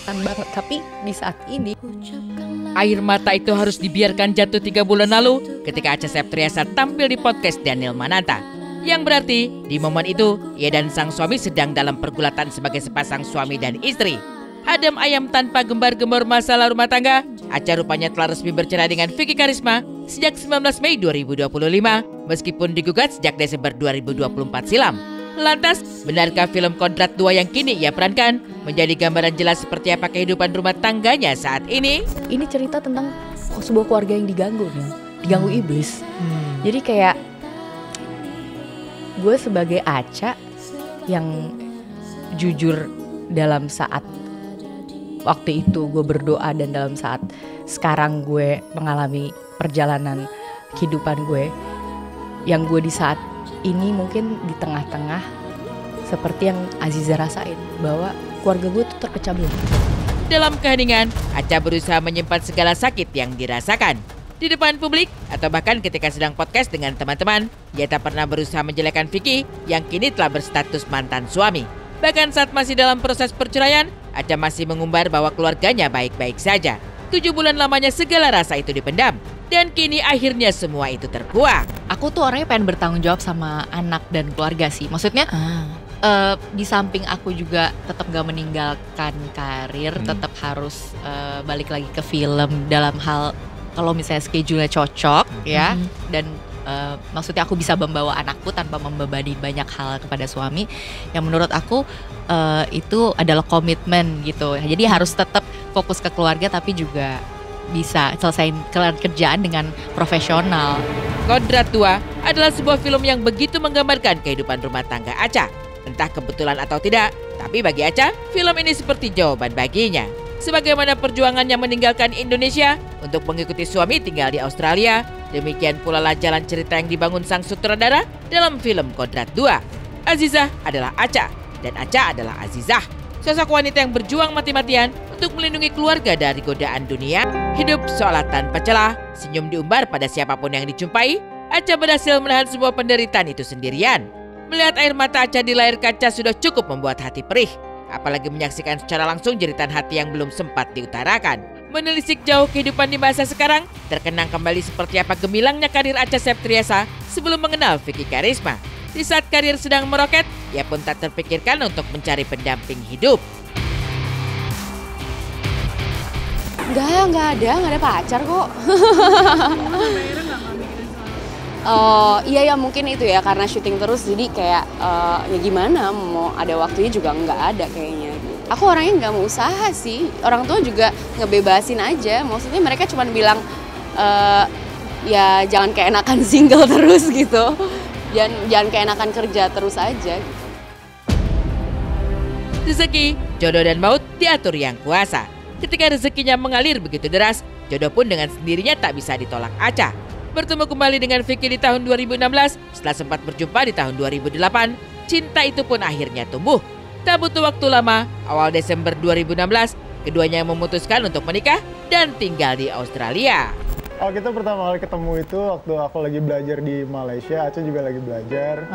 kelihatan banget. Tapi di saat ini Air mata itu harus dibiarkan jatuh 3 bulan lalu ketika Acha Septriasa tampil di podcast Daniel Mananta. Yang berarti di momen itu ia dan sang suami sedang dalam pergulatan sebagai sepasang suami dan istri. Adem ayam tanpa gembar-gembor masalah rumah tangga, Acha rupanya telah resmi bercerai dengan Vicky Karisma sejak 19 Mei 2025 meskipun digugat sejak Desember 2024 silam. Lantas, benarkah film Kodrat 2 yang kini ia perankan menjadi gambaran jelas seperti apa kehidupan rumah tangganya saat ini? ini cerita tentang sebuah keluarga yang diganggu iblis. Jadi kayak gue sebagai Acha yang jujur dalam saat waktu itu gue berdoa dan dalam saat sekarang gue mengalami perjalanan kehidupan gue, yang gue di saat ini mungkin di tengah-tengah seperti yang Aziza rasain, bahwa keluarga gue tuh terpecah belah. Dalam keheningan, Acha berusaha menyimpan segala sakit yang dirasakan. Di depan publik atau bahkan ketika sedang podcast dengan teman-teman, ia tak pernah berusaha menjelekkan Vicky yang kini telah berstatus mantan suami. Bahkan saat masih dalam proses perceraian, Acha masih mengumbar bahwa keluarganya baik-baik saja. 7 bulan lamanya segala rasa itu dipendam. Dan kini akhirnya semua itu terkuak. Aku tuh orangnya pengen bertanggung jawab sama anak dan keluarga sih. Maksudnya di samping aku juga tetap gak meninggalkan karir, tetap harus balik lagi ke film dalam hal kalau misalnya schedule-nya cocok ya. Dan maksudnya aku bisa membawa anakku tanpa membebani banyak hal kepada suami. Yang menurut aku itu adalah komitmen gitu. Jadi harus tetap fokus ke keluarga tapi juga bisa selesaiin kerjaan dengan profesional. Kodrat 2 adalah sebuah film yang begitu menggambarkan kehidupan rumah tangga Acha. Entah kebetulan atau tidak, tapi bagi Acha, film ini seperti jawaban baginya. Sebagaimana perjuangannya meninggalkan Indonesia untuk mengikuti suami tinggal di Australia, demikian pula lah jalan cerita yang dibangun sang sutradara dalam film Kodrat 2. Azizah adalah Acha, dan Acha adalah Azizah. Sosok wanita yang berjuang mati-matian untuk melindungi keluarga dari godaan dunia. Hidup seolah tanpa celah, senyum diumbar pada siapapun yang dijumpai. Acha berhasil menahan semua penderitaan itu sendirian. Melihat air mata Acha di layar kaca sudah cukup membuat hati perih. Apalagi menyaksikan secara langsung jeritan hati yang belum sempat diutarakan. Menelisik jauh kehidupan di masa sekarang, terkenang kembali seperti apa gemilangnya karir Acha Septriasa sebelum mengenal Vicky Karisma. Di saat karir sedang meroket, ia pun tak terpikirkan untuk mencari pendamping hidup. Nggak ada pacar kok. Iya ya mungkin itu ya karena syuting terus jadi kayak ya gimana mau ada waktunya juga nggak ada kayaknya. Aku orangnya nggak mau usaha sih, orang tua juga ngebebasin aja. Maksudnya mereka cuma bilang ya jangan keenakan single terus gitu. Jangan keenakan kerja terus aja. Rezeki, jodoh dan maut diatur yang kuasa. Ketika rezekinya mengalir begitu deras, jodoh pun dengan sendirinya tak bisa ditolak Acha. Bertemu kembali dengan Vicky di tahun 2016, setelah sempat berjumpa di tahun 2008, cinta itu pun akhirnya tumbuh. Tak butuh waktu lama, awal Desember 2016, keduanya memutuskan untuk menikah dan tinggal di Australia. Oh, kita pertama kali ketemu itu waktu aku lagi belajar di Malaysia, Acha juga lagi belajar.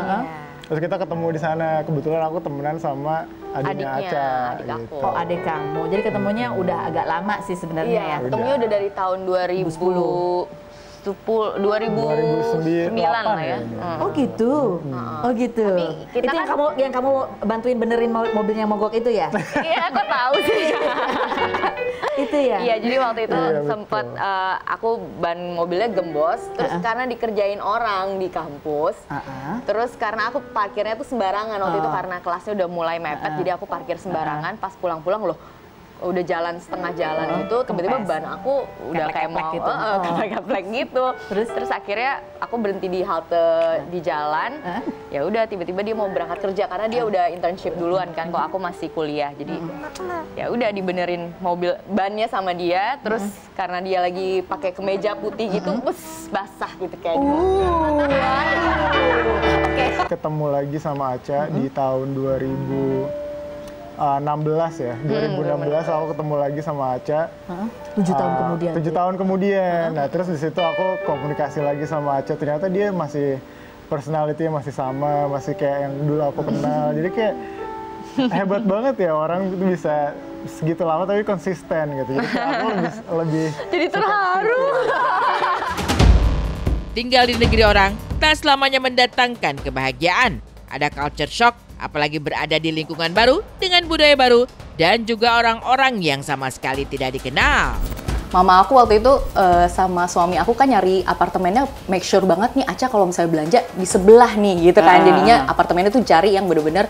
Terus kita ketemu di sana, kebetulan aku temenan sama adiknya Acha. Adik aku. Gitu. Oh, adik kamu. Jadi ketemunya udah agak lama sih sebenarnya Iya, ya. ketemunya udah dari tahun 2009 lah ya. Oh gitu. Oh gitu. Tapi kita itu kan yang kamu bantuin benerin mobilnya mogok itu ya? iya, aku tahu sih. Itu ya. Iya, jadi waktu itu Iya, sempat aku ban mobilnya gembos, terus karena dikerjain orang di kampus. Terus karena aku parkirnya tuh sembarangan waktu itu karena kelasnya udah mulai mepet, jadi aku parkir sembarangan. Pas pulang-pulang loh, udah jalan setengah jalan gitu, tiba-tiba ban aku udah kayak mau keplek gitu. Terus akhirnya aku berhenti di halte di jalan. Ya udah tiba-tiba dia mau berangkat kerja karena dia udah internship duluan kan, kok aku masih kuliah. Jadi ya udah dibenerin mobil bannya sama dia. Terus karena dia lagi pakai kemeja putih gitu, basah gitu kayak gitu. Ketemu lagi sama Acha di tahun 2016 ya, 2016 aku ketemu lagi sama Acha. 7 tahun kemudian. 7 tahun kemudian. Nah terus di situ aku komunikasi lagi sama Acha. Ternyata dia masih personality masih sama, masih kayak yang dulu aku kenal. Jadi kayak hebat banget ya orang itu bisa segitu lama tapi konsisten gitu. Jadi aku lebih Jadi terharu. Tinggal di negeri orang tak selamanya mendatangkan kebahagiaan. Ada culture shock, apalagi berada di lingkungan baru dengan budaya baru dan juga orang-orang yang sama sekali tidak dikenal. Mama aku waktu itu sama suami aku kan nyari apartemennya, make sure banget nih Aca kalau misalnya belanja di sebelah nih gitu kan. Jadinya apartemennya tuh cari yang bener-bener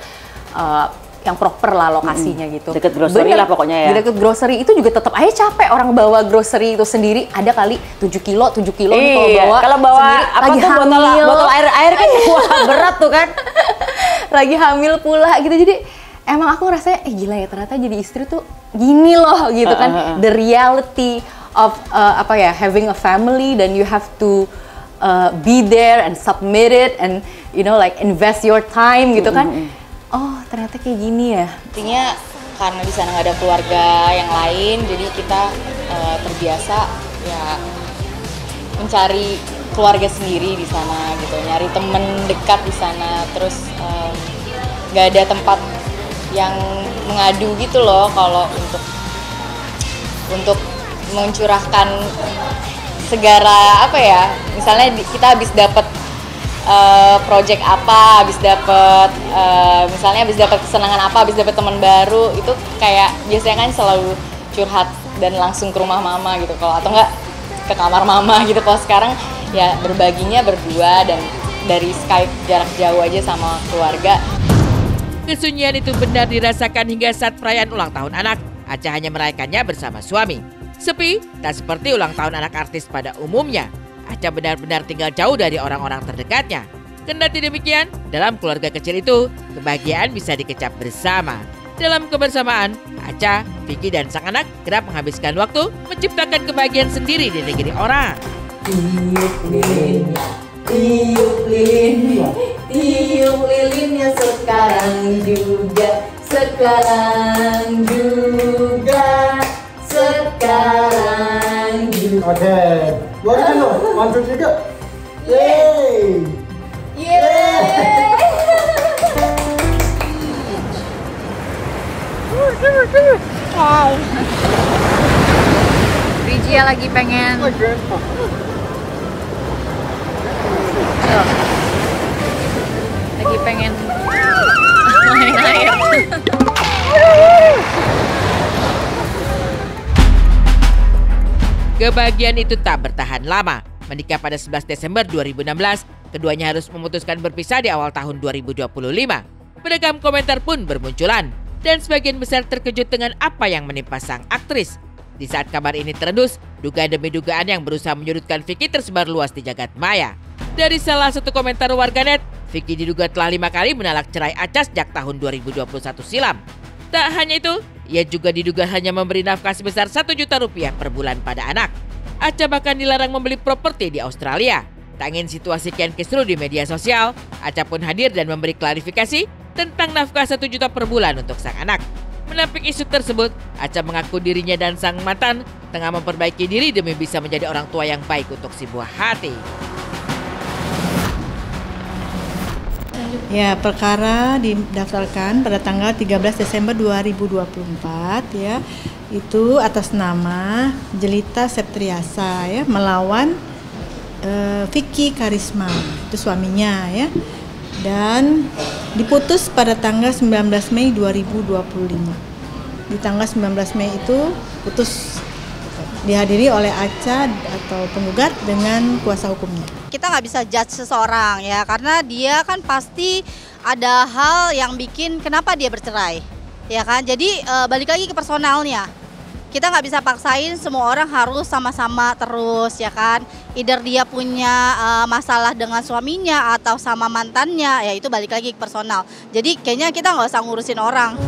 yang proper lah lokasinya gitu. Deket grocery lah pokoknya ya. Deket grocery itu juga tetap aja capek orang bawa grocery itu sendiri. Ada kali 7 kilo nih kalau bawa apa lagi tuh hamil. botol air kan wah berat tuh kan. Lagi hamil pula gitu. Jadi emang aku rasanya gila ya ternyata jadi istri tuh gini loh gitu kan. The reality of having a family, then you have to be there and submit it and you know like invest your time gitu kan. Oh ternyata kayak gini ya. Artinya karena di sana nggak ada keluarga yang lain, jadi kita terbiasa ya mencari keluarga sendiri di sana gitu, nyari temen dekat di sana, terus nggak ada tempat yang mengadu gitu loh kalau untuk mencurahkan segala misalnya kita habis dapat project apa, misalnya habis dapat kesenangan apa, habis dapat teman baru, itu kayak biasanya kan selalu curhat dan langsung ke rumah mama gitu, kalau atau enggak ke kamar mama gitu. Kalau sekarang ya berbaginya berdua dan dari Skype jarak jauh aja sama keluarga. Kesunyian itu benar dirasakan hingga saat perayaan ulang tahun anak. Aca hanya merayakannya bersama suami. Sepi, tak seperti ulang tahun anak artis pada umumnya. Aca benar-benar tinggal jauh dari orang-orang terdekatnya. Kendati demikian, dalam keluarga kecil itu, kebahagiaan bisa dikecap bersama. Dalam kebersamaan, Aca, Vicky dan sang anak kerap menghabiskan waktu menciptakan kebahagiaan sendiri di negeri orang. Tiup lilinnya sekarang juga. Oke, boleh kan lo? 1, 2, 3. Yeay! Rijia lagi pengen main air. Kebahagiaan itu tak bertahan lama. Menikah pada 11 Desember 2016, keduanya harus memutuskan berpisah di awal tahun 2025. Beragam komentar pun bermunculan, dan sebagian besar terkejut dengan apa yang menimpa sang aktris. Di saat kabar ini terendus, dugaan demi dugaan yang berusaha menyudutkan Vicky tersebar luas di jagat maya. Dari salah satu komentar warganet, Vicky diduga telah 5 kali menolak cerai Aca sejak tahun 2021 silam. Tak hanya itu, ia juga diduga hanya memberi nafkah sebesar 1 juta rupiah per bulan pada anak. Aca bahkan dilarang membeli properti di Australia. Tak ingin situasi kian kisruh di media sosial, Aca pun hadir dan memberi klarifikasi tentang nafkah 1 juta per bulan untuk sang anak. Menampik isu tersebut, Aca mengaku dirinya dan sang mantan tengah memperbaiki diri demi bisa menjadi orang tua yang baik untuk si buah hati. Ya, perkara didaftarkan pada tanggal 13 Desember 2024 ya. Itu atas nama Jelita Septriasa ya, melawan Vicky Karisma, itu suaminya ya. Dan diputus pada tanggal 19 Mei 2025. Di tanggal 19 Mei itu putus, dihadiri oleh Aca atau penggugat dengan kuasa hukumnya. Kita nggak bisa judge seseorang ya, karena dia kan pasti ada hal yang bikin kenapa dia bercerai, ya kan. Jadi balik lagi ke personalnya. Kita nggak bisa paksain semua orang harus sama-sama terus, ya kan. Either dia punya masalah dengan suaminya atau sama mantannya, ya itu balik lagi ke personal. Jadi kayaknya kita nggak usah ngurusin orang.